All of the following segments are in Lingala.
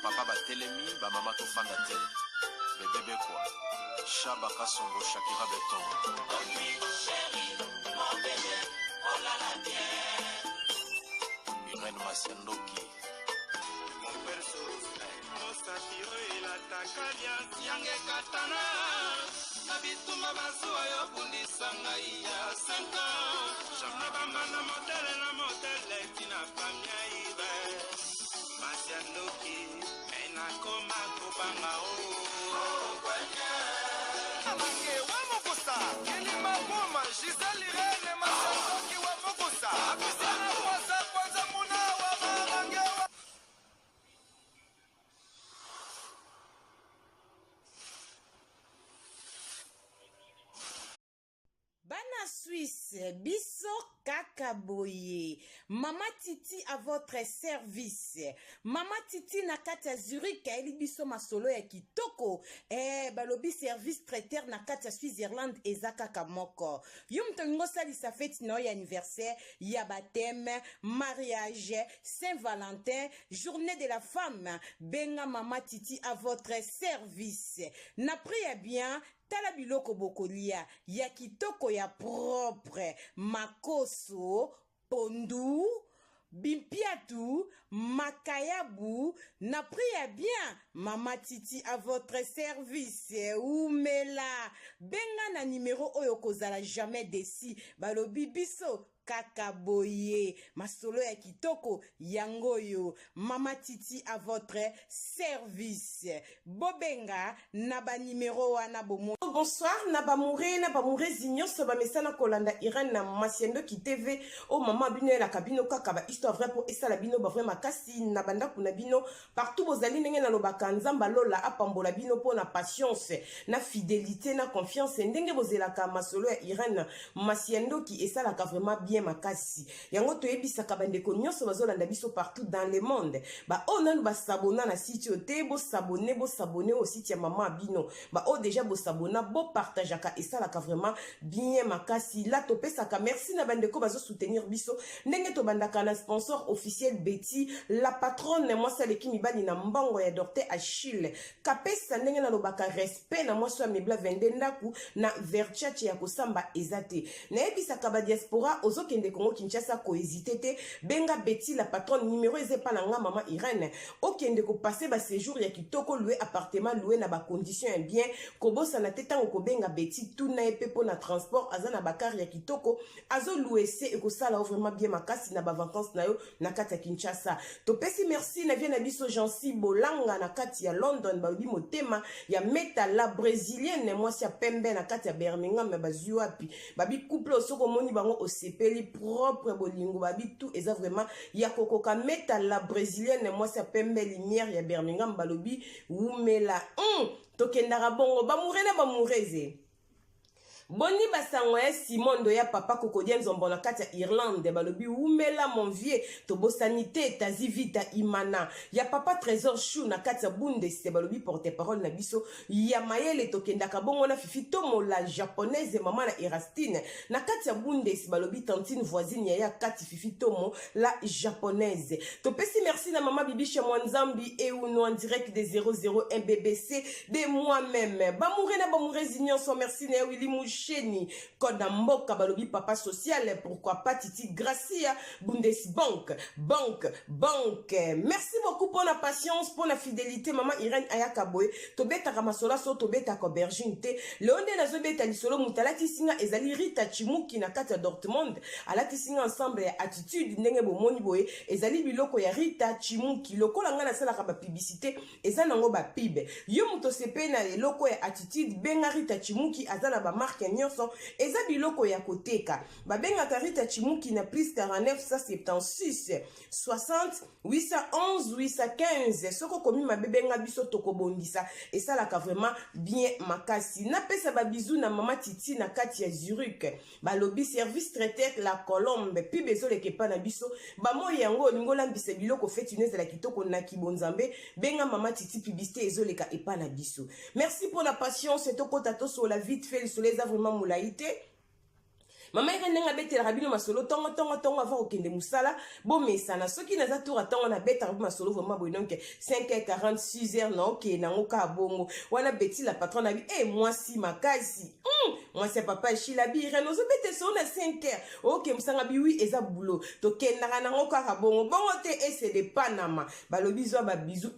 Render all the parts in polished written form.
papa batelemi bamama tofanda te bebebe kwa Shaba Kasongo Shakira Beton. Irène Masiandoki. Mon perso, mon satiro il attaque yange katana. Nabituma bazua yo bundisanga iya 5 ans. Jamna bamana modele na modele tina pamia ibe. Masiandoki, ena koma kubanga o. Amange wa mokosa, kelima boma, Giselle Irene Masiandoki wa mokosa. Akusana kwanza muna wa mamange wa. Bana Suisse, biso kakaboye. Mama Titi à votre service. Mama Titi na kati Zurich, eli biso masolo ya kitoko. Balobi service traiteur na kati Switzerland ezaka kamoko. Yum tongo sali sa fête no ya anniversaire, ya baptême, mariage, Saint-Valentin, journée de la femme. Benga Mama Titi à votre service. Na priya bien. Tala biloko bokolia ya kitoko ya propre makoso pondu bimpiatu makayabu na priya bien Mama Titi à votre service oumela benga na numéro oyo kozala jamais desi balobi biso kakaboye masolo ya kitoko yangoyo Mama Titi à votre service bobenga naba numéro wana bomo. Bonsoir naba moure zinyo soba mesana kolanda Irène na Masiandoki TV o mama bino la kabino kaka ba histoire vrai pour esa la bino ba vrai makasi na banda kuna bino partout bozali ndenge na lobaka nzamba lola apambola bino po na patience na fidélité na confiance ndenge bozelaka masolo ya Irène Masiandoki esa la ka vraiment bien makasi yango toyebisaka bandeko nyonso bazolanda biso partout dans le monde ba o nanu ba s'abonner na site ote bo s'abonner au site ya mama bino ba o déjà bo s'abonner bo partageaka esalaka vraiment bien makasi la topesaka merci na bandeko bazo soutenir biso ndenge to bandaka na sponsor officiel Betty la patronne moi saleki mibali na mbango ya Docteur Achille kapesa ndenge na lobaka respect na moi so mebla vende ndaku na verchache ya kosamba ezate na ebisaka ba diaspora ozokende Kongo Kinshasa ko hésiter te benga Betty la patronne numéro ezepa na nga mama Irène okende ko passer ba séjour ya kitoko louer appartement louer na ba condition bien kobosa na teta ko benga Betty tout na epepo na transport azana bakari ya kitoko azo louer se e ko sala vraiment bien makasi na ba vacances na yo na kati ya Kinshasa topesi merci na vie na biso Jansi Bolanga na kati ya London babi motema ya meta la brésilienne moi sia pembe na kati ya Birmingham ba zuapi babi couple osoko moni bango osepeli propre bolingo babi tout eza vraiment ya kokoka meta la brésilienne moi sia pembe lumière ya Birmingham balobi umela tokendaka bongo bamureze Boni basango ya Simon ya papa kokodien nzombo na kati ya Irlande balobi umela mon vieux to bosanité tazi vita imana ya papa trésor chou na kati ya Bundes balobi porte parole na biso ya mayele tokendaka bongo na fifi tomo la japonaise mama na Erastine na kati ya Bundes balobi tantine voisine ya kati fifi tomo la japonaise topesi merci na mama bibi chez Mwanzambi et ou en direct de 001 BBC de moi-même bamure zinyo so merci na Willy Cheni Koda Mboka balobi papa social pourquoi pas Titi Gracia Bundesbank banque merci beaucoup pour la patience pour la fidélité maman Irène Ayakaboy tobeta kamasola so tobeta ko berginte leonde nazo beta lisolo mutalati singa ezali Rita Chimuki na kati ya Dortmund alati singa ensemble ya attitude ndenge bomoni boye ezali biloko ya Rita Chimuki lokola nga na sala ka ba publicité eza nango ba pib yo muto sepe na loko ya attitude benga Rita Chimuki azala ba marque nyonso eza biloko ya koteka babenga Rita Chimuki na plus 49 176 60 811 815 soko komi mabebenga biso tokobondisa esalaka vraiment bien makasi na pesa ba bisou na mama Titi na kati ya Zurich balobi service traiteur la Colombe puis bezoleke pa na biso bamoyi yango lingola mbise biloko fetineuse la kitoko na kibonzambe benga mama Titi publicité ezoleka epa na biso merci pour la patience tokota to sur la vite fait le soleil vraiment moulaïté mama ira nenga betela rabino masolo tongo avant okende musala bo mesana soki naza tour atango na beta rabino masolo vraiment bo donc 5h40 6h na ok na ngoka bongo wana beti la patron na bi moi si makasi moi c'est papa chila bi ira no zo bete so na 5h ok musanga bi oui eza boulot to kendaka na ngoka bongo te ese de Panama balobi zo ba bizu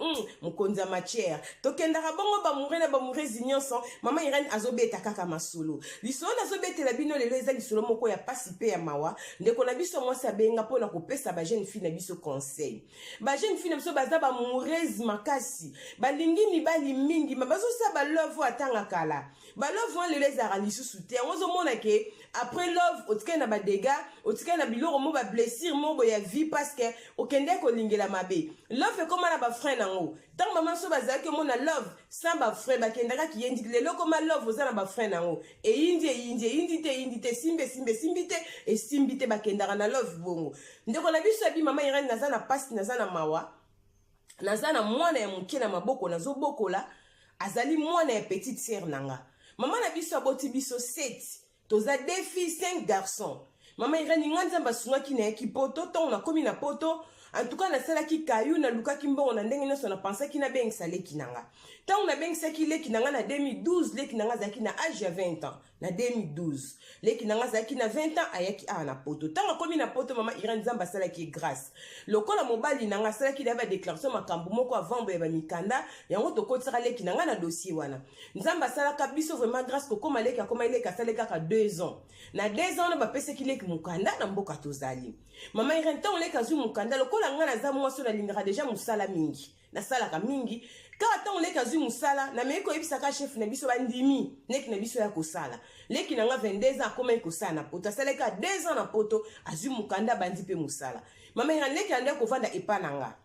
mukonza matière to kendaka bongo ba murena ba murezi nyonso mama Irene azobeta kaka masolo lisolo azobetela bino lelo eza lisolo moko ya pasi pe ya mawa ndeko na biso mwasi abenga mpona kopesa ba jeune fille na biso conseil ba jeune fille na biso baza ba murezi makasi balingi mibali mingi mabazosa ba love atanga kala ba love lelo ezaka lisusu te ozomona ke après love otika na ba dégâts otika na biloko mo ba blessure mo ya vie parce que okende ko lingela mabe love comme na ba frère nango tant maman so bazaki mona love sans ba frère bakendaka ki yendi lelo comme love oza na ba frère nango e indi te simbe te e simbi te bakendaka na love bongo ndeko na biso abi mama Irene naza na pasi naza na mawa naza na mwana ya moke na maboko nazo bokola azali mwana ya petite sœur nanga mama na biso aboti biso 7 toza 2 filles 5 garçons mama Irene nganza basungaki na yaki poto to na komi na poto en tout cas na salaki kayu na lukaki mbongo na ndenge nyonso na pensaki na bengisa leki nanga tango na bengisaki leki nanga na 2012 leki nanga zaki na âge ya 20 ans na 2012 leki nanga zaki na 20 ans ayaki na poto tango komi na poto mama Irene Nzamba salaki grâce lokola mobali nanga salaki na ba déclaration makambo moko avant boye ba mikanda yango to kotsaka leki nanga na dossier wana Nzamba salaka biso vraiment grâce ko koma leki akoma leki asaleka ka 2 ans na 2 ans na ba pesaki leki mukanda na mboka tozali mama Irene tango leki azu mukanda lokola ngana za mwaso na lingaka déjà musala mingi na salaka mingi ka tango leki azu musala na meko ebisaka chef na biso bandimi leki na biso ya kosala leki nanga 22 ans akoma ekosala na poto asaleka 2 ans na poto azu mukanda bandi pe musala mama Irene leki ande kovanda epa nanga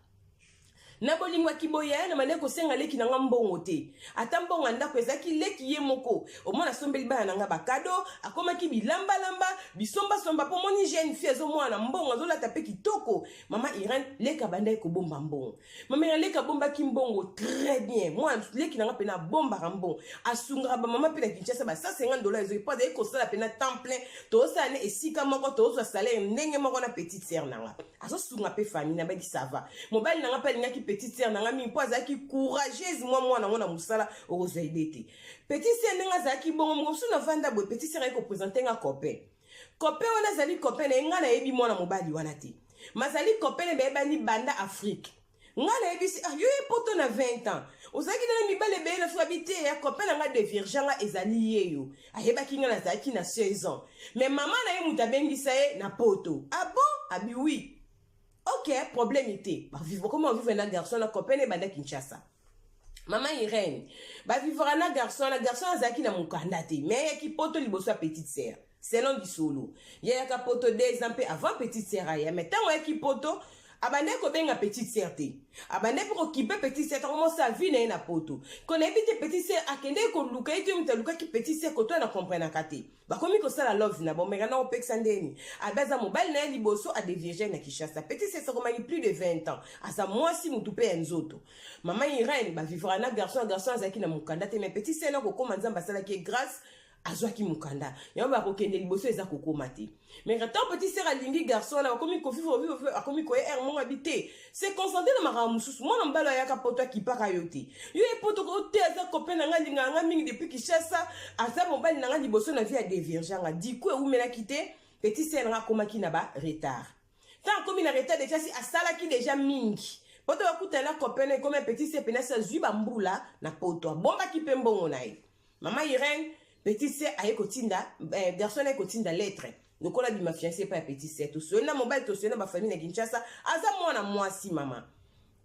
na bolingwa kiboya na mane ko senga leki nanga mbongo te ata mbongo ndako ezaki leki ye moko omona sombeli bana nanga bakado akoma ki bilamba lamba bisomba po moni jeune fille zo mwana mbongo zo lata pe kitoko mama Irene leka banda ko bomba mbongo mama Irene leka bomba ki mbongo très bien moi leki nanga pena bomba mbongo asunga ba mama pe na Kinshasa ba $150 ezo pas de ko sala pena temps plein to sa ne esika moko to zo salaire ndenge moko na petite sœur nanga azo sunga pe famille na ba di sava mobile nanga pe ngaki petite sœur nanga mi mpo azaki courageuse mwana ngona musala okozaidete petite sœur nanga zaki bongo mosu na vanda boy petite sœur ko présenter nga copain wana zali copain na nga na yebi mwana mobali wana te mazali copain be bani banda Afrique nga na yebi yo poto na 20 ans ozaki na mibale be na fabité ya copain nga de virgin nga ezali yeyo ayebaki nga na zaki na 16 ans mais maman na ye mutabengisa ye na poto bon abi oui. Ok, problème était. Comment on vit un garçon, la copine banda Kinshasa. Maman Irene, vivre un garçon azaki na mukanda te, mais yaki poto liboso petite sœur. C'est long du solo. Yaka poto 2 ans avant petite sœur aya, mais tant yaki poto abande ko benga petite sœur te. Abande pour occuper petite sœur comment sa vie na poto. Qu'on habite petite sœur akende ko luka itu mtaluka ki petite sœur ko to na comprendre kate. Ba komi ko sala love na bon mega na opeksa ndeni. Abaza mobile na liboso a dévier na Kinshasa. Petite sœur ko mani plus de 20 ans. Asa moi si mutupe nzoto. Maman Irene ba vivre na garçon azaki na mukanda te mais petite sœur na ko koma nzamba sala ki grâce azwaki mukanda yango bakokende liboso eza kokoma te mais tant petit sœur alingi garçon la bakomi vivre akomi koye er mon habité c'est concentré na makambo mosusu mwana mbalo ayaka poto akipaka yo te yo epoto ko te aza copain na nga linga nga mingi depuis Kinshasa aza mobali na nga liboso na vie ya divergent di ko eumelaki te petit sœur nga akomaki na ba retard tant akomi na retard déjà si asalaki déjà mingi poto bakutana copain comme petit sœur pena sa zui bambula na poto bombaki pe mbongo na ye mama Irene petite sœur aye kotinda garçon aye kotinda lettre lokola bi ma fiancé pa petite sœur to sona mobile to sona ba famille na Kinshasa aza mwana mwasi mama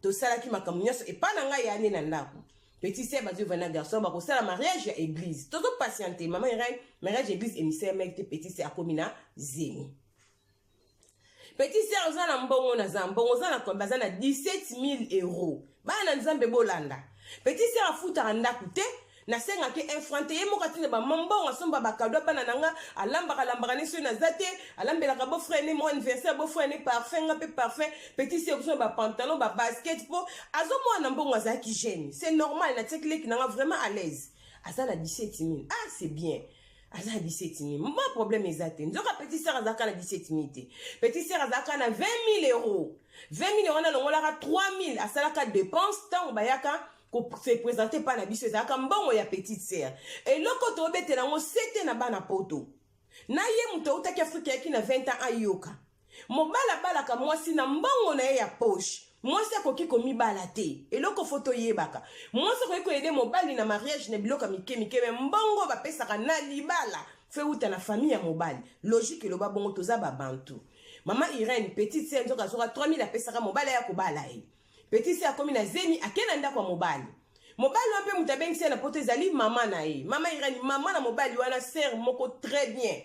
to sala ki makambo nyonso e pa na nga ya ne na ndako petite sœur bazo vana garçon ba ko sala mariage à église to patienter mama Irene mariage église émissaire mec te petite sœur akomina zeni petite sœur ozana mbongo na zambongo ozana ko bazana 17 000 euros bana nzambe bolanda petite sœur afuta ndako te na senga ke infante ye moka tine ba mambo asomba bakado bana nanga alambaka ne so na zate alambela ka bo frère ne mo anniversaire bo frère ne parfum ngape parfum petit sœur so ba pantalon ba basket po azo mo na mbongo azaki jeune c'est normal na tekile ki nanga vraiment à l'aise asa na 17 000 c'est bien aza 17 000 mwa problème eza te nzoka petit sœur azalaka na 17 000 te petit sœur azalaka na 20 000 euros 20 000 euros nalongolaka 3 000 asalaka dépense ntango bayaka se présenter pa na biso ezalaka mbongo ya petite sœur eloko tobetela yango sete na bana poto na ye moto autaki afrika yaki na 20 ans ayoka mobala abalaka mwasi na mbongo na ye ya poche mwasi akoki komibala te eloko fo toyebaka mwasi akoki koyede mobali na mariage na biloko mike mike me mbongo bapesaka na libala fe uta na famille ya mobali logique eloba bongo toza babantu mama Irene petite sœur nzoka azoka 3 000 apesaka mobali ya kobala ye petite sœur akomi na zemi akena ndako ya mobali mobali wape moto abengisi na poto ezali mama na ye mama Irene mama na mobali wana sœur moko très bien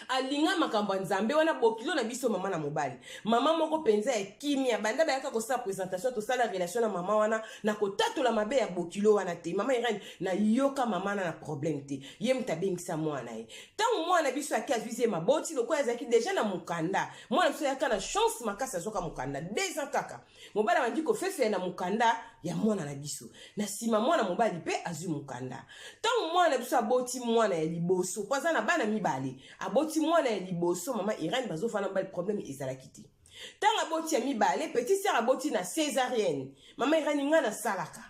alinga makambo ya nzambe wana bokilo na biso mama na mobali mama moko penza ya kimia banda bayaka kosala présentation tosala relation na mama wana na kotatola mabe ya bokilo wana te mama Irene na yoka mama na problème te ye mutabengisa mwana ye tango mwana biso yaki avize maboti lokola azalaki deja na mukanda mwana biso yaka na chance makasi azoka mukanda 2 ans kaka mobali abandi kofefela na mukanda ya mwana na biso na sima mwana mobali mpe azwi mukanda tango mwana biso aboti mwana ya liboso po aza na bana mibale aboti mwana ya liboso mama Irene bazofana mbali problème ezalaki te tango aboti ya mibale petit sœur aboti na césarienne mama Irene nga na salaka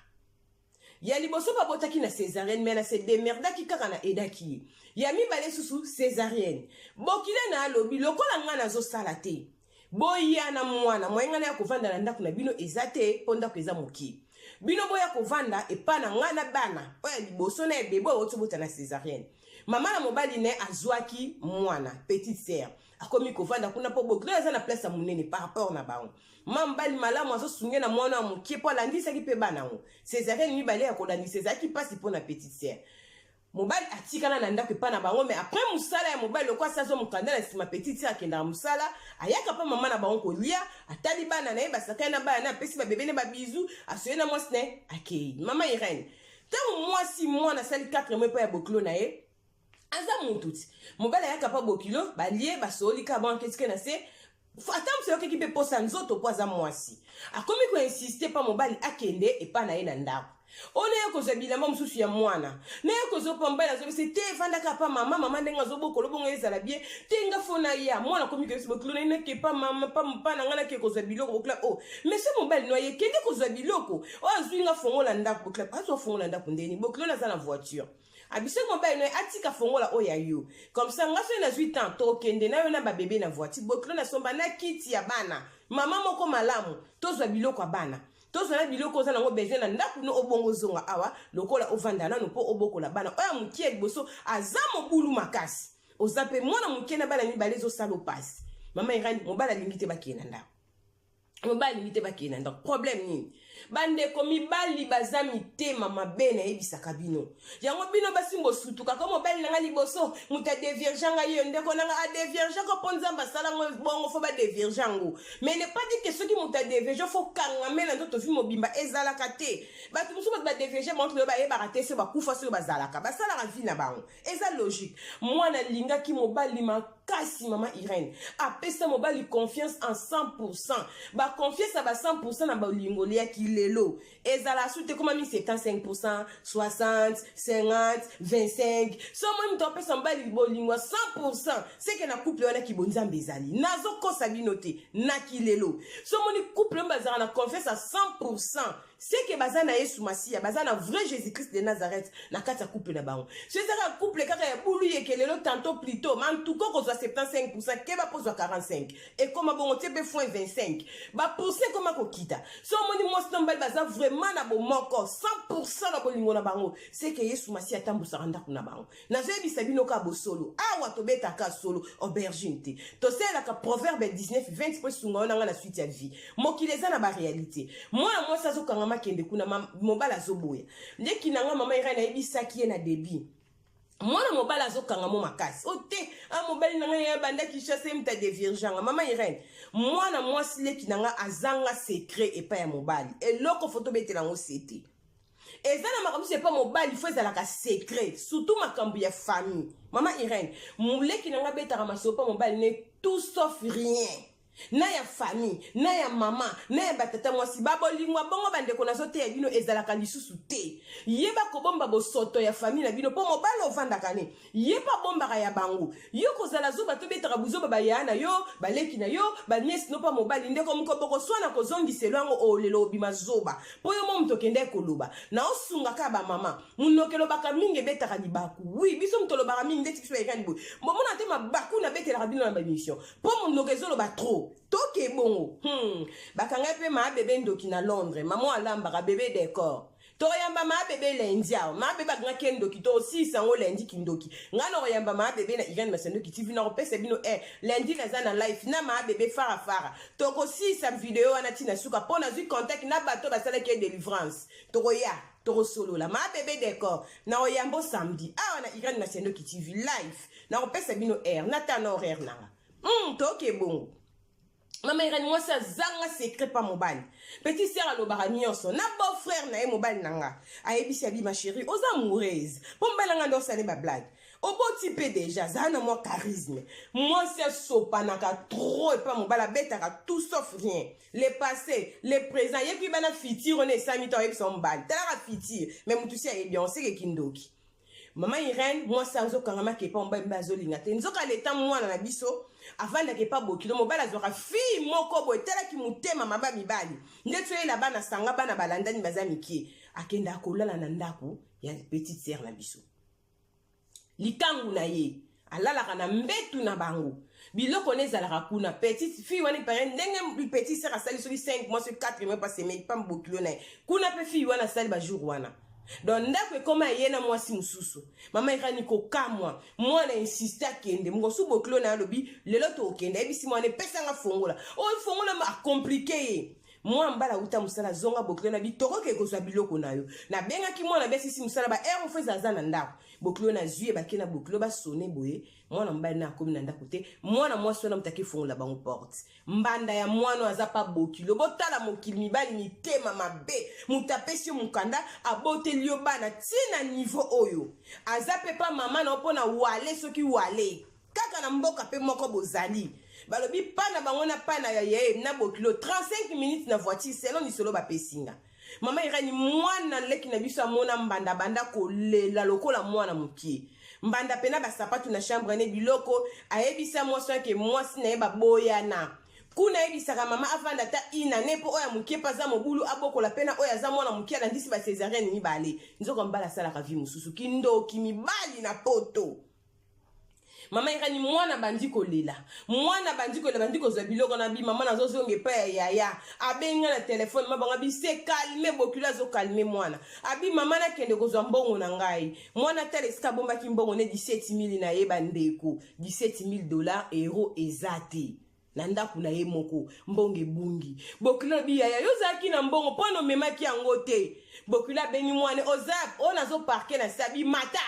ya liboso babotaki na césarienne mais na se demerdaki kaka na edaki ya mibale susu césarienne bokile na alobi lokola nga nazosala te boya na mwana mwenga na kovanda na ndako na bino ezate ponda ko eza moki bino boya kovanda epa na nga na bana oya liboso na bebe otobota na césarienne mama na mobali ne azwaki mwana petite sœur akomi kovanda kuna po bokilo eza na place ya munene par rapport na bango mambali malamu azosunge na mwana wa mokie po alandisaki mpe bana ngo césarienne mibale ya kolandisa ezalaki mpasi mpo na petite sœur mobali atikana na ndako epa na bango mais après musala ya mobali lokwa sazo mukanda na nsima petite sœur akendaka musala ayaka pa mama na bango kolia atali bana na ye basakani na bana apesi babebe ne babizu asoye na mwasi ne akei mama Irene ntango mwasi mwana asali 4 mois mpo ya bokilo na ye aza mutu ti mobali ayaka pa bokilo balie basolika bango ketike na se ata moso yokeki mpe posa nzoto po aza mwasi akomi koinsiste pa mobali akende epa na ye na ndako ona ye kozwa bilamba mosusu ya mwana na ye kozwa mobali azobisi te efandaka pa mama ndenge azobokolo bongo ezala bien te nga fo na ya mwana akomi koyebisi bokilo na ye nake pa mama pa na nga nake kozwa biloko bokila o mais so mobali no ye kende kozwa biloko oyo azwi nga fongola ndako bokila azwa fongola ndako ndeni bokilo naza na voiture abise mobali no atika fongola oya yo comme ça nga so na 8 ans to kende na yo na ba bébé na voiture bokilo na somba na kiti ya bana mama moko malamu tozwa biloko ya bana tozwa na biloko oza nango besoin na ndako no obongo zonga awa lokola ovanda nano po obokola bana oya mokie liboso aza mobulu makasi oza pe mwana mokie na bana mibale ezosala opasi mama Irene mobali alingi te bakende na ndako mobali alingi te bakende na ndako problème nini bandeko mibali baza mitema mabe na yebisaka bino yango bino basimbo sutuka ko mobali nanga liboso muta déviergeanga yo ndeko nanga a dévierge ko ponza basala ngo bongo fo ba déviergeango mais ne pas dire que ceux qui muta dévierge fo kanga mena ndoto fi mobimba ezalaka te batu musu ba dévierge montre ba yeba raté se ba kufa se bazalaka basala ka vie na bango eza logique mwana linga ki mobali makasi mama Irene apesa mobali confiance en 100% ba confiance ba 100% na ba lingolia ki lelo ezala sute comme mi 75% 60 50 25 so moi mto pesa mbali bolingo 100% c'est que na couple wana ki bonza mbezali nazo kosa binote na ki lelo so moni couple mbazana na confiance à 100% c'est que bazana Yesu Masia bazana vrai Jésus-Christ de Nazareth na kata couple na bango c'est ça couple kaka ya bulu yekelelo tantôt plutôt man tout ko 75% ke ba pozo 45 et comme bon te be fois 25 ba pousser comme ko kita so moni mo stambal baza vraiment na bo moko 100% na ko lingo na bango c'est que Yesu Masia tambusa randa kuna bango na zebi sabino ka bo solo awa to beta ka solo aubergine te to c'est la proverbe 19:20 pour sunga na la suite ya vie mokileza na ba réalité moi ça zo makende kuna mobala zoboya ndeki nanga mama Irene ebisaki na debi mwana mobala azokanga mo makasi ote a mobali nanga ya banda ki chasse mta de virganga mama Irene mwana mwasi leki nanga azanga secret epa ya mobali eloko photo betela ngo sete ezana makambo c'est pas mobali faut ezala ka secret surtout makambo ya famille mama Irene muleki nanga betara masopa mobali ne tout sauf rien na ya famille na ya mama na ya batata mwasi babolingwa bongo bandeko nazote ya bino ezalaka lisusu te yeba kobomba bosoto ya famille na bino po mobala ovandaka ne yeba bombaka ya bango yo kozala zo bato betaka buzoba baya na yo baleki na yo baniesi no pa mobali ndeko moko bokoswana kozongiselo yango olelo obima zoba po yo mo mutu okende koloba na osungaka bamama munokelo baka mingi ebetaka libaku wi biso mutu olobaka mingi ndeti biso bayekani boye momona te mabaku na betelaka bino na bamission po munoko ezoloba trop toke bongo bakanga pe ma bébé ndoki na Londres maman alambaka bébé décor toyamba ma bébé lundi awo ma bébé akanga ke ndoki to aussi sango lundi kindoki ngana oyamba ma bébé na Irene Masendo ki TV na kopesa bino lundi naza na live na ma bébé fara toko si sa vidéo wana tina suka pona zui contact na bato basala ke délivrance toko ya toko solo la ma bébé décor na oyambo samedi awa na Irene Masendo ki TV live na kopesa bino na tano horaire nanga toke bongo Maman Irene, moi ça zanga secret pas mobile. Petit sœur alobara nyonso, na beau frère na mobile nanga. Ayebi abi ma chérie, aux amoureuses. Pomba nanga ndo ça ne ba blague. Au beau type déjà, ça na moi charisme. Moi c'est sopa naka trop et pas mobile bête à tout sauf rien. Les passés, les présents, yebi bana fitir on est 5 minutes avec son bal. Tala fitir, mais mutu si ayebi on sait que kindoki. Maman Irene, moi ça nzo kangama ke pa mba mbazo lingate. Nzo ka leta mwana na biso. Avant de pas bokilo mobala zora fi moko boy tela ki mutema maba mibali ndeto ye la bana sanga bana balandani bazamiki akenda kolala na ndako ya petite sœur na biso likangu na ye alala kana mbetu na bango biloko nezala kuna petite fille wana pare ndenge petite sœur asali so 5 mois sur 4 mois passé mais pas bokilo na kuna pe fille wana sali ba jour wana donc ndako koma yena mwasi mususu mama Irene ko kamwa mwana insiste akende mungo subo klo na lobi lelo to okende ebisi mwana pesa nga fongola o fongola ma compliqué moi mbala uta musala zonga boklo na bitoko ke kozwa biloko na yo na benga ki mwana besi si musala ba ero feza za na ndako boklo na zuye bakena boklo ba sonné boye mwana mbala na komi na ndako te mwana mwasi wana mutaki fongola bango porte mbanda ya mwana aza pa bokilo botala mokili mibali mitema mabe mutapesi mukanda abote lio bana tina niveau oyo aza pepa mama na opona wale soki wale kaka na mboka pe moko bozali balobi pana bangona pana ya ye na bokilo 35 minutes na voiture selon ni solo ba pesinga mama Irene mwana leki na biso amona mbanda banda ko lela lokola mwana mukie mbanda pena ba sapatu na chambre ne biloko ayebisa mwasi ke mwasi na yeba boyana kuna ebisaka mama afanda ta ina nepo oya mukie paza mobulu abokola pena oya za mwana mukie na ndisi ba césarienne mibale nzoko mbala sala ka vi mususu kindoki mibali na poto mama Irene mwana bandiko lela bandiko za biloko na bi mama nazo zonge pa ya abenga na telefone mabanga bi se calme bokula zo calme mwana abi mama na kende kozwa mbongo na ngai mwana teleska bomba ki mbongo ne 17000 na yeba ndeko $17000 euro ezati na ndaku na ye moko mbonge bungi bokula bi ya yozaki na mbongo pono memaki yango te bokula beni mwana ozap ona zo parker na sabi mata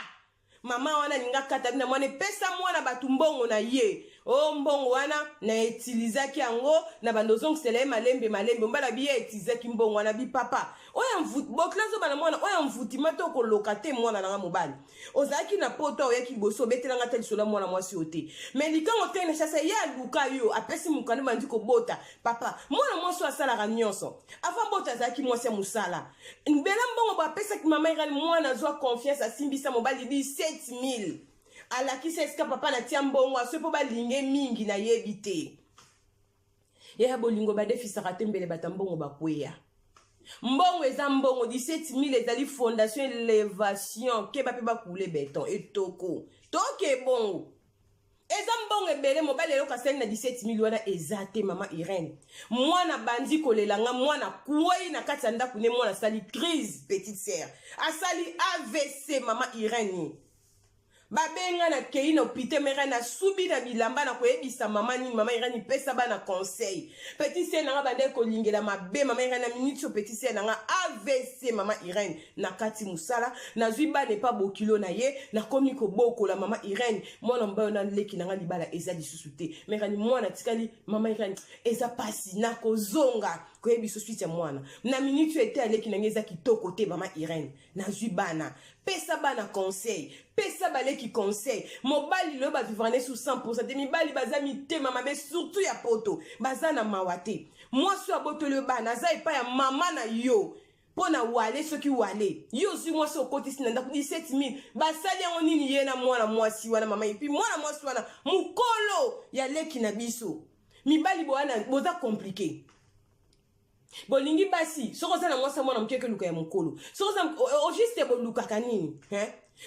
mama wana ninga kata bina mwana pesa mwana batu mbongo na ye o mbongo wana na utilizaki yango na bandozong sele malembe mbala biye utilizaki mbongo wana bi papa oya mvuti boklazo bana mwana oya mvuti mato ko lokate mwana na mobali ozaki na poto oyaki boso betelanga tel sola mwana mwasi ote mais likango te na chasa ya luka yo apesi mukanda bandi ko bota papa mwana mwasi asala ka nyonso avant bota zaki mwasi musala mbela mbongo ba pesa ki mama Irene mwana zwa confiance asimbisa mobali bi 7000 alakisa eska papa na tia mbongo asepo balinge mingi na yebite ya bolingo badefisaka te mbele batambongo bakweya mbongo eza mbongo 17000 ezali fondation élévation ke bape bakule beton etoko toke bongo eza mbongo ebele mobali eloko asali na 17000 wana eza te mama Irene mwana bandi kolelanga mwana kuwei na kati ya ndako ne mwana asali crise petite sœur asali AVC mama Irene babenga na kei na opite mera na subi na bilamba na koyebisa mama ni mama Irene pesa bana conseil petit sœur nanga bande ko lingela mabe mama Irene na minute so petit sœur nanga AVC mama Irene na kati musala na zwi bana pa bokilo na ye na komi ko bokola mama Irene mwana mbayo na leki nanga libala eza lisusu te mera ni mwana tikali mama Irene eza pasi na kozonga koyebi so suite ya mwana na minute ete aleki na ngeza kitoko te mama Irène nazwi bana pesa bana conseil pesa baleki conseil mobali lo ba vivre sous 100% de mibali baza mitema mabe surtout ya poto baza na mawate moi so abotole bana za epa ya mama na yo pona wale soki wale yo zwi mwasi okotisi na ndako 17 000 basali yango nini ye na mwana mwasi wana mama epi mwana mwasi wana mukolo ya leki na biso mibali boana boza compliqué bolingi basi soko za na mwasi mwana mkeke luka ya mukolo soko za o juste boluka kanini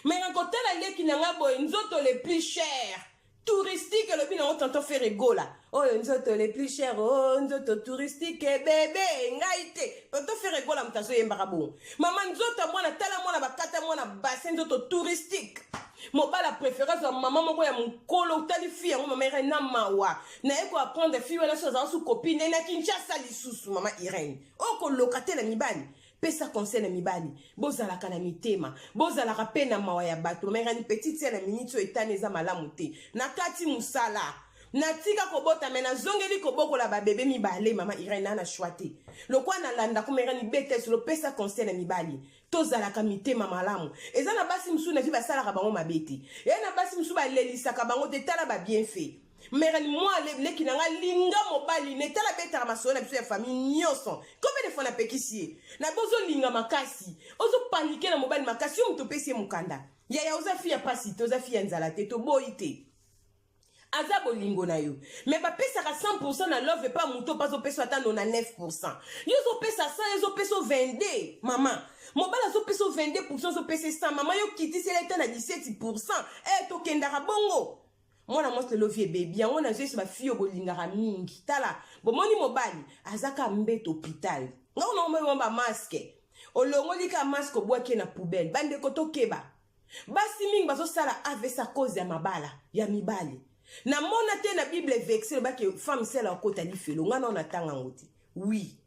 mais ngakotala leki na ngabo nzoto les plus cher touristique le bina on tantôt fait rigola oh nzoto les plus cher oh nzoto touristique bébé ngaite tantôt fait rigola mtazo yembaka bon mama nzoto mwana tala mwana bakata mwana bassin nzoto touristique mobala préférence maman moko ya mukolo tali fille ngo mama Irène na mawa na eko apprendre fille wala chose en sous copine na Kinshasa lisusu mama Irène oko locataire mibali pesa conseil na mibali bozala kana mitema bozala rapena mawa ya bato mama Irène petite na minute etane za malamu te na kati musala natika kobota mena zongeli koboko la babebe mibale mama Irène na chouate lokwa na landa ko mama Irène bete sur le pesa conseil na mibali tozala ka mitema malamu eza na basi musu na vi basala ka bango mabeti e na basi musu ba lelisa ka bango te tala ba bien fait mère moi les qui n'anga linga mobali ne tala beta masolo na biso ya famille nyoso combien de fois na pekisi na bozo linga makasi ozo paniquer na mobali makasi o mto pesi mukanda ya oza fia pasi toza fia nzala te to boite azabo lingo na yo mais ba pesa ka 100% na love pas muto pas o peso atano na 9% yo zo pesa 100 yo zo peso 22 mama mobala zo peso 22% zo pesa 100 mama yo kiti sele ta na 17% to kendara bongo mwana mwasi lo vie baby yango na zesu ba fio bolingara mingi tala bomoni mobali azaka mbeto hôpital ngao na omwe ba masque olongoli ka masque obwaki na poubelle bande kotokeba basi mingi bazo sala avesa cause ya mabala ya mibali na mona te na bible vexé ba ke femme sela okota li felo ngana na tanga ngoti oui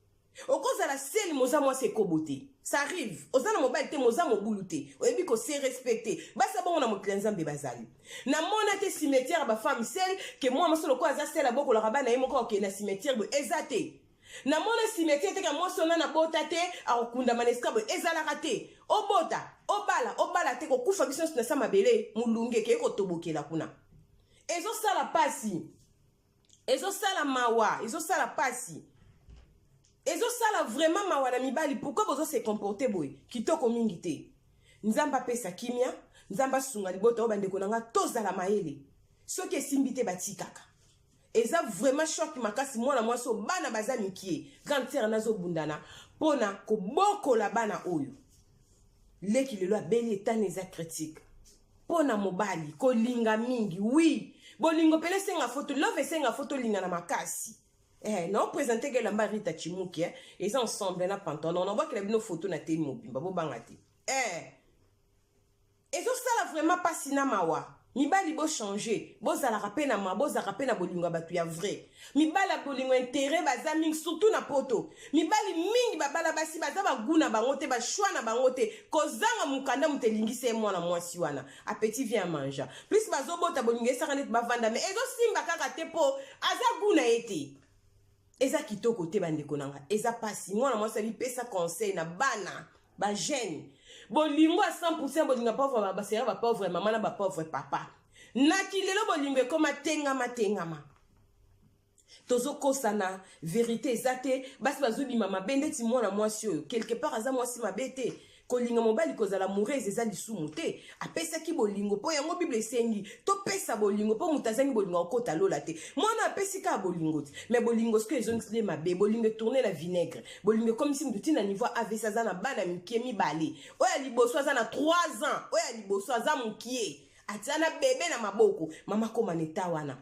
okoza la sel moza mwasi ekobote ça arrive ozana mobali te moza mobulu te oyebi ko se respecter basa bongo na moklenza mbe bazali na mona te cimetière ba femme sel ke moi masolo ko aza sel aboko la rabana ye moko ke na cimetière bo ezate na mona cimetière te ka moi sona na bota te akunda maneska bo ezala raté obota obala te ko kufa biso na sama bele mulunge ke ko tobokela kuna ezo sala pasi ezo sala mawa ezo sala pasi ezo sala vraiment mawana mibali pourquoi bozo se comporter boy kitoko mingi te nzamba pesa kimia nzamba sunga libota obande konanga tozala maele soki esimbite batikaka eza vraiment choc makasi mwana mwaso bana bazami kie grande sœur nazo bundana pona ko boko la bana oyo leki lelo abeli etane za critique pona mobali ko linga mingi oui bolingo pele senga photo love senga photo linga na makasi non présenter que la Marita Chimuki et ça ensemble na pantalon on voit que les photos na télé mobimba bo bangati et ça là vraiment pas sinamawa mibali bo changer bo za la rapena na bo za rapena bolingo batu ya vrai mibala bolingo intérêt bazami surtout na poto mibali mingi babala basi baza baguna bangote ba choix na bangote kozanga mukanda mutelingise mwana mwasi wana appétit vient manger plus bazobota bolingo esaka net bavanda mais ezo simba kaka te po aza guna ete eza kitoko te bandeko nanga eza pasi mwana mwasi ali pesa conseil na bana ba jeune bolingo à 100% bolingo pauvre ba sera ba pauvre maman na ba pauvre papa na kilelo bolingo koma tengama tozo kosana vérité ezate basi bazubi mama bendeti mwana mwasi oyo quelque part aza mwasi mabete kolinga mobali kozala moureuse eza lisumu te apesa ki bolingo po yango bible esengi to pesa bolingo po mutazangi bolingo okota lola te mwana apesi ka bolingo te mais bolingo ce que ils ont dit mabe bolingo tourner la vinaigre bolingo comme si mutu na niveau avesa za na bana mikie mibale oya liboso za na 3 ans oya liboso za mukie atana bebe na maboko mama koma neta wana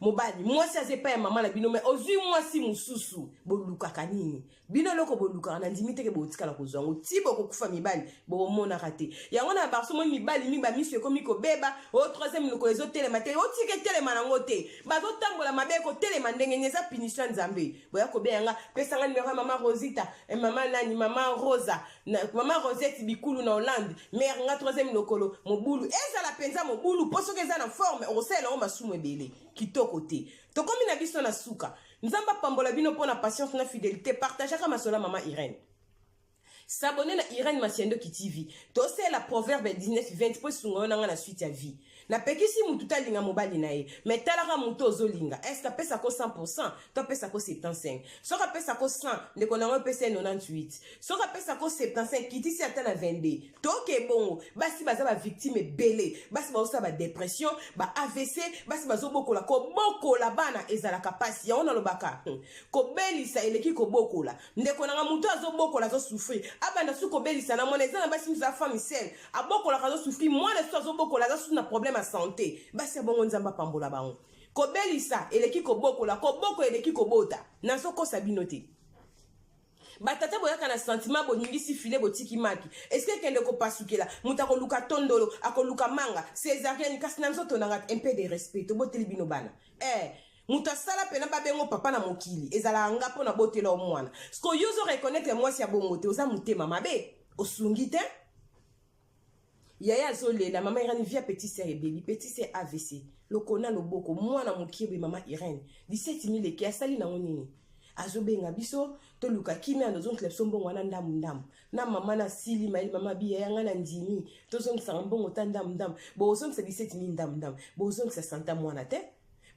mobali mwasi azepa ya mama na bino me ozwi mwasi mususu boluka kanini bino loko boluka na ndimite ke botika la kozwango tibo kokufa mibali bo mona raté yango na barso mo mibali mi ba miso komi ko beba o troisième loko ezo telema te o tike telema nango te bazo tambola mabeko telema ndenge nyeza punition nzambe boya ko be yanga pesa ngani mama mama Rosita et mama nani mama Rosa na mama Rosette bikulu na Hollande mère nga troisième lokolo mobulu eza la penza mobulu poso ke za na forme o sela o masumu ebele kitoko te to komi na biso na suka nzamba pambola bino pona patience na fidélité partageaka masola mama Irène. S'abonner à Irène Masiendo qui TV. C'est la proverbe 19-20 pour sungo na la suite à vie. Na pekisi mututa linga mobali na ye. Mais talara muto zo linga. Est-ce que pesa ko 100%? To pesa ko 75. So ka pesa ko 100, ne konanga pesa 98. So ka pesa ko 75, kiti si atana 22. To ke bon, basi baza ba victime belé. Basi ba osa ba dépression, ba AVC, basi bazo bokola ko bokola bana ezala kapasi. Ya ona lobaka. Ko belisa eleki ko bokola. Ne konanga muto azo bokola zo souffrir. Abanda su ko belisa na mona ezana basi muza femme seule. Abokola ka zo souffrir, moi le so azo bokola za su na problème à santé. Basi bongo nzamba pambola bango. Ko belisa eleki ko bokola, ko boko eleki ko bota. Na so ko sabinote. Batata boyaka na sentiment boningisi filet botiki maki. Est-ce que kende ko pasukela, muta ko luka tondolo, ako luka manga, césarienne kasi na nzoto na un peu de respect, to boteli bino bana. Muta sala pena babengo papa na mokili, ezala nga pona botela o mwana. Sko yozo reconnaître moi si abongote, oza mutema mabe, osungite. Yaya zole la maman Irène via petit sœur baby, petit sœur AVC. Lokona loboko, mwana mokiebe maman Irène. 17 000 eki asali na nini. Azobenga biso to luka kimi anozon klep sombo wana ndam na mama na sili maili mama biya yanga na ndimi to zon sambongo ta ndam bo zon 17 000 ndam bo zon 60 mwana te.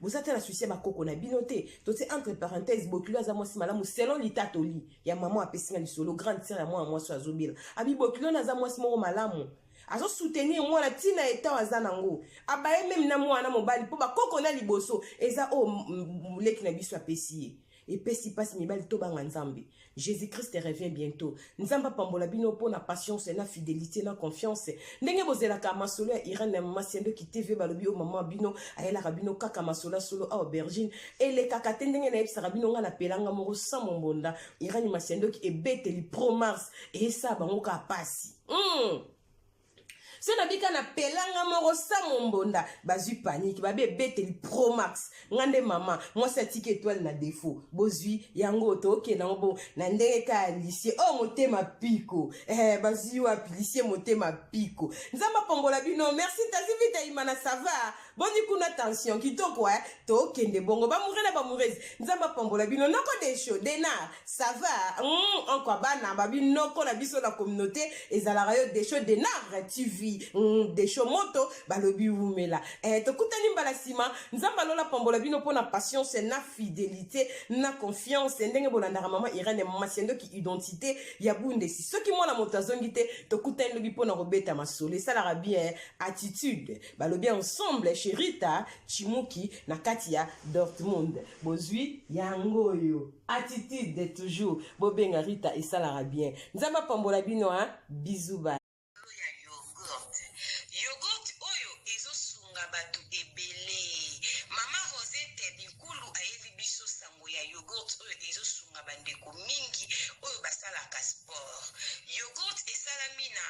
Vous êtes la suicide à coco na binoté. Donc c'est entre parenthèses, bokulu à moi si malamu selon l'itatoli. Ya maman a pesé na solo grande sœur à moi sur azobil. Abi bokulu na za moi si mo malamu. Azo soutenir moi la tina eta azanango. Abaye même na moi na mobali po ba koko na liboso. Eza o leki na biso apesi. Et pesi passe mibali to banga nzambe. Jésus-Christ revient bientôt. Nzamba pambola bino po na patience na fidélité na confiance. Ndenge bozela ka masolo ya Irène Masiendo ki TV balobi o maman bino ayela rabino kaka masola solo a aubergine et les kaka tendenge na ebisa rabino nga na pelanga moko sans mombonda. Irène Masiendo ki ebeteli pro mars et ça bango ka pasi. Si on a dit qu'on a pelanga moro sa mombonda, bazu panique, babe beteli pro max, ngande maman, moi sa tique étoile na défaut, bozui, yango to ke na bon, na ndenge ka lycée, oh motema piko, bazu wa lycée motema piko. Nzamba pambola bino, merci tazi vita imana ça va. Boni kuna attention, kitoko to kende bongo, ba mourena ba mourez. Nzamba pambola bino, noko de show, denar, ça va. Encore bana, babi noko la biso la communauté, ezala rayo de show denar, tu vis. Des chomoto balobi umela to kutani mbala sima nzamba lola pambola bino pona patience na fidélité na confiance ndenge bolanda maman Irène Masiendo ki identité ya bundesi soki mwana motazongi te to kutani lobi pona robeta masole sala bien attitude balobi ensemble Rita Chimuki na Katia Dortmund bozui yangoyo attitude de toujours bobenga Rita et sala bien nzamba pambola bino bisous ba batu ebele mama Rosette bikulu ayebi biso sango ya yogurt oyo ezosunga bandeko mingi oyo basalaka sport. Yogurt esalami na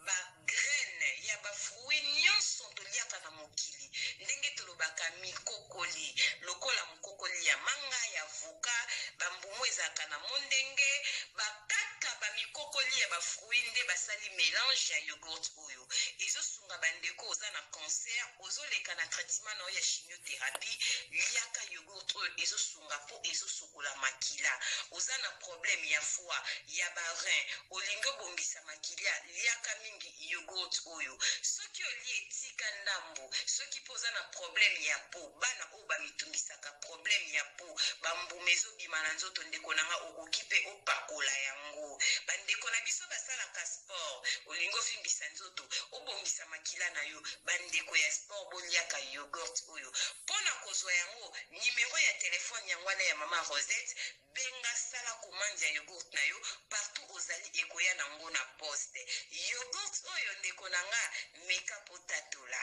ba graine ya ba fruit nyonso toliaka na mokili ndenge tolobaka mikokoli lokola mokokoli ya manga ya avoka bambumu ezalaka na mondenge bakaka bamikokoli ya bafruit nde basali mélange ya yogurt oyo ezosunga bandeko oza na cancer ozoleka na traitement na ya chimiothérapie liaka yogurt oyo ezosunga po ezosokola makila oza na problème ya foie ya barein olingi obongisa makila liaka mingi yogurt oyo soki oli etika ndambo soki mpo oza na problème ya po bana oyo bamitungisaka problème ya po bambume ezobima na nzoto ndeko nanga okoki mpe opakola yango bandeko na biso basalaka sport olingi ofimbisa nzoto obongisa makila na yo bandeko ya sport boliaka yogurt oyo mpona kozwa yango nimero ya telefone yango wana ya mama Rosette benga sala commande ya yogurt na yo partout ozali ekoya nango na poste yogurt oyo ndeko nanga meka potatola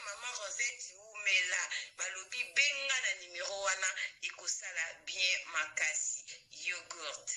mama Rosette umela balobi benga na nimero wana ekosala bien makasi yogurt